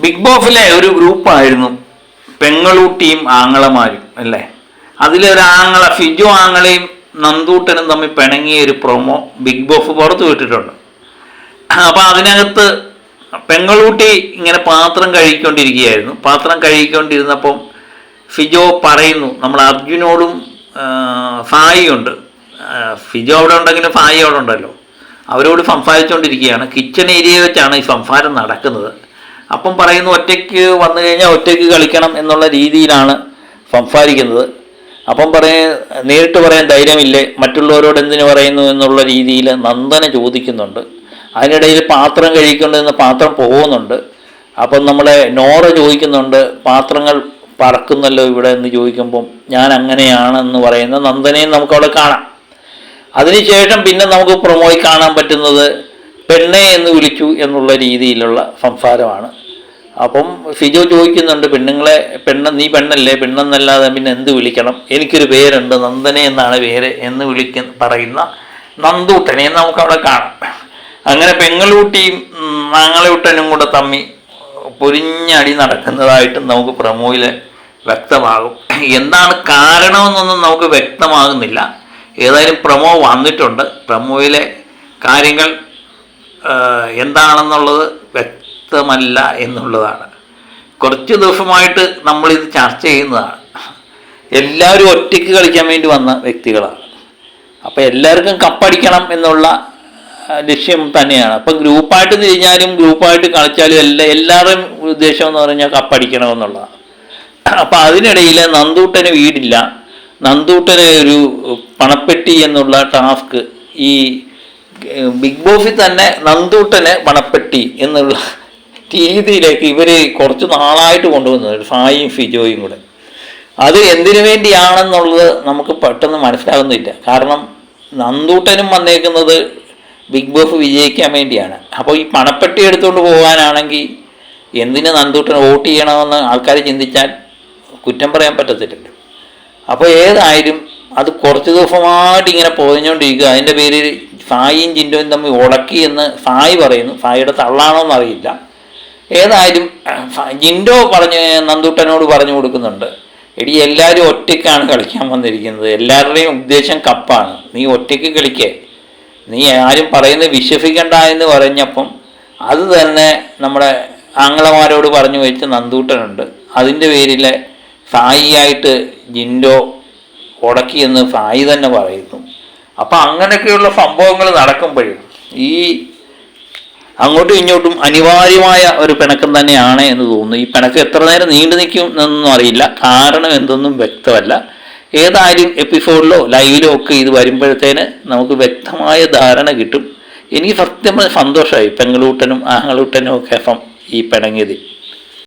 Big ബോസിലെ ഒരു ഗ്രൂപ്പായിരുന്നു പെങ്ങളൂട്ടിയും ആങ്ങളമാരും അല്ലേ. അതിലൊരാങ്ങള ഫിജോ ആങ്ങളെയും നന്ദൂട്ടനും തമ്മിൽ പിണങ്ങിയ ഒരു പ്രൊമോ ബിഗ് ബോസ് പുറത്തു വിട്ടിട്ടുണ്ട്. അപ്പം അതിനകത്ത് പെങ്ങളൂട്ടി ഇങ്ങനെ പാത്രം കഴുകിക്കൊണ്ടിരിക്കുകയായിരുന്നു. പാത്രം കഴുകിക്കൊണ്ടിരുന്നപ്പം ഫിജോ പറയുന്നു, നമ്മൾ അർജുനോടും സായി ഉണ്ട്, ഫിജോ അവിടെ ഉണ്ടെങ്കിലും സായി അവിടെ ഉണ്ടല്ലോ, അവരോട് സംസാരിച്ചുകൊണ്ടിരിക്കുകയാണ്. കിച്ചൺ ഏരിയ വെച്ചാണ് ഈ സംസാരം നടക്കുന്നത്. അപ്പം പറയുന്നു, ഒറ്റയ്ക്ക് വന്നു കഴിഞ്ഞാൽ ഒറ്റയ്ക്ക് കളിക്കണം എന്നുള്ള രീതിയിലാണ് സംസാരിക്കുന്നത്. അപ്പം നേരിട്ട് പറയാൻ ധൈര്യമില്ലേ, മറ്റുള്ളവരോട് എന്തിനു പറയുന്നു എന്നുള്ള രീതിയിൽ നന്ദന ചോദിക്കുന്നുണ്ട്. അതിനിടയിൽ പാത്രം കഴിക്കൊണ്ടിരുന്ന പാത്രം പോകുന്നുണ്ട്. അപ്പം നമ്മളെ നോറ ചോദിക്കുന്നുണ്ട്, പാത്രങ്ങൾ പറക്കുന്നല്ലോ ഇവിടെ എന്ന് ചോദിക്കുമ്പം ഞാൻ അങ്ങനെയാണെന്ന് പറയുന്ന നന്ദനയും നമുക്കവിടെ കാണാം. അതിനുശേഷം പിന്നെ നമുക്ക് പ്രൊമോയിൽ കാണാൻ പറ്റുന്നത് പെണ്ണെ എന്ന് വിളിച്ചു എന്നുള്ള രീതിയിലുള്ള സംസാരമാണ്. അപ്പം ഫിജോ ചോദിക്കുന്നുണ്ട്, നീ പെണ്ണല്ലേ, പെണ്ണെന്നല്ലാതെ പിന്നെ എന്ത് വിളിക്കണം, എനിക്കൊരു പേരുണ്ട്, നന്ദന എന്നാണ് പേര് എന്ന് പറയുന്ന നന്ദൂട്ടനെ നമുക്കവിടെ കാണാം. അങ്ങനെ പെങ്ങളൂട്ടിയും നാങ്ങളൂട്ടനും കൂടെ തമ്മി പൊരിഞ്ഞടി നടക്കുന്നതായിട്ട് നമുക്ക് പ്രൊമോയിൽ വ്യക്തമാകും. എന്താണ് കാരണമെന്നൊന്നും നമുക്ക് വ്യക്തമാകുന്നില്ല. ഏതായാലും പ്രൊമോ വന്നിട്ടുണ്ട്. പ്രൊമോയിലെ കാര്യങ്ങൾ എന്താണെന്നുള്ളത് വ്യക്തമല്ല എന്നുള്ളതാണ്. കുറച്ച് ദിവസമായിട്ട് നമ്മളിത് ചർച്ച ചെയ്യുന്നതാണ്. എല്ലാവരും ഒറ്റയ്ക്ക് കളിക്കാൻ വേണ്ടി വന്ന വ്യക്തികളാണ്. അപ്പോൾ എല്ലാവർക്കും കപ്പടിക്കണം എന്നുള്ള ലക്ഷ്യം തന്നെയാണ്. അപ്പം ഗ്രൂപ്പായിട്ട് തിരിഞ്ഞാലും ഗ്രൂപ്പായിട്ട് കളിച്ചാലും എല്ലാവരുടെയും ഉദ്ദേശം എന്ന് പറഞ്ഞാൽ കപ്പടിക്കണമെന്നുള്ളതാണ്. അപ്പം അതിനിടയിൽ നന്ദൂട്ടന് വീടില്ല. നന്ദൂട്ടന് ഒരു പണപ്പെട്ടി എന്നുള്ള ടാസ്ക് ഈ ബിഗ് ബോസിൽ തന്നെ നന്ദൂട്ടന് പണപ്പെട്ടി എന്നുള്ള രീതിയിലേക്ക് ഇവർ കുറച്ച് നാളായിട്ട് കൊണ്ടുവന്നത് സായിയും ഫിജോയും കൂടെ. അത് എന്തിനു വേണ്ടിയാണെന്നുള്ളത് നമുക്ക് പെട്ടെന്ന് മനസ്സിലാകുന്നില്ല. കാരണം നന്ദൂട്ടനും വന്നേക്കുന്നത് ബിഗ് ബോസ് വിജയിക്കാൻ വേണ്ടിയാണ്. അപ്പോൾ ഈ പണപ്പെട്ടി എടുത്തുകൊണ്ട് പോകാനാണെങ്കിൽ എന്തിന് നന്ദൂട്ടന് വോട്ട് ചെയ്യണമെന്ന് ആൾക്കാർ ചിന്തിച്ചാൽ കുറ്റം പറയാൻ പറ്റത്തില്ലല്ലോ. അപ്പോൾ ഏതായാലും അത് കുറച്ച് ദിവസമായിട്ട് ഇങ്ങനെ പോയിക്കൊണ്ടിരിക്കുക. അതിൻ്റെ പേരിൽ സായിയും ജിൻഡോയും തമ്മിൽ ഉടക്കി എന്ന് സായി പറയുന്നു. സായിയുടെ തള്ളാണോന്ന് അറിയില്ല. ഏതായാലും ജിൻഡോ നന്ദൂട്ടനോട് പറഞ്ഞു കൊടുക്കുന്നുണ്ട്, എടി എല്ലാവരും ഒറ്റയ്ക്കാണ് കളിക്കാൻ വന്നിരിക്കുന്നത്, എല്ലാവരുടെയും ഉദ്ദേശം കപ്പാണ്, നീ ഒറ്റയ്ക്ക് കളിക്കേ, നീ ആരും പറയുന്നത് വിശ്വസിക്കണ്ട എന്ന് പറഞ്ഞപ്പം അത് തന്നെ നമ്മുടെ ആങ്ങളമാരോട് പറഞ്ഞു വെച്ച് നന്ദൂട്ടനുണ്ട്. അതിൻ്റെ പേരിൽ സായിയായിട്ട് ജിൻഡോ ഉടക്കിയെന്ന് സായി തന്നെ പറയുന്നു. അപ്പം അങ്ങനെയൊക്കെയുള്ള സംഭവങ്ങൾ നടക്കുമ്പോഴും ഈ അങ്ങോട്ടും ഇങ്ങോട്ടും അനിവാര്യമായ ഒരു പിണക്കം തന്നെയാണ് എന്ന് തോന്നുന്നു. ഈ പിണക്കം എത്ര നേരം നീണ്ടു നിൽക്കും എന്നൊന്നും അറിയില്ല. കാരണം എന്തൊന്നും വ്യക്തമല്ല. ഏതായാലും എപ്പിസോഡിലോ ലൈവിലോ ഒക്കെ ഇത് വരുമ്പോഴത്തേന് നമുക്ക് വ്യക്തമായ ധാരണ കിട്ടും. എനിക്ക് സത്യം സന്തോഷമായി പെങ്ങളൂട്ടനും ആങ്ങളൂട്ടനും ഒക്കെ ഈ പിണങ്ങിയത്.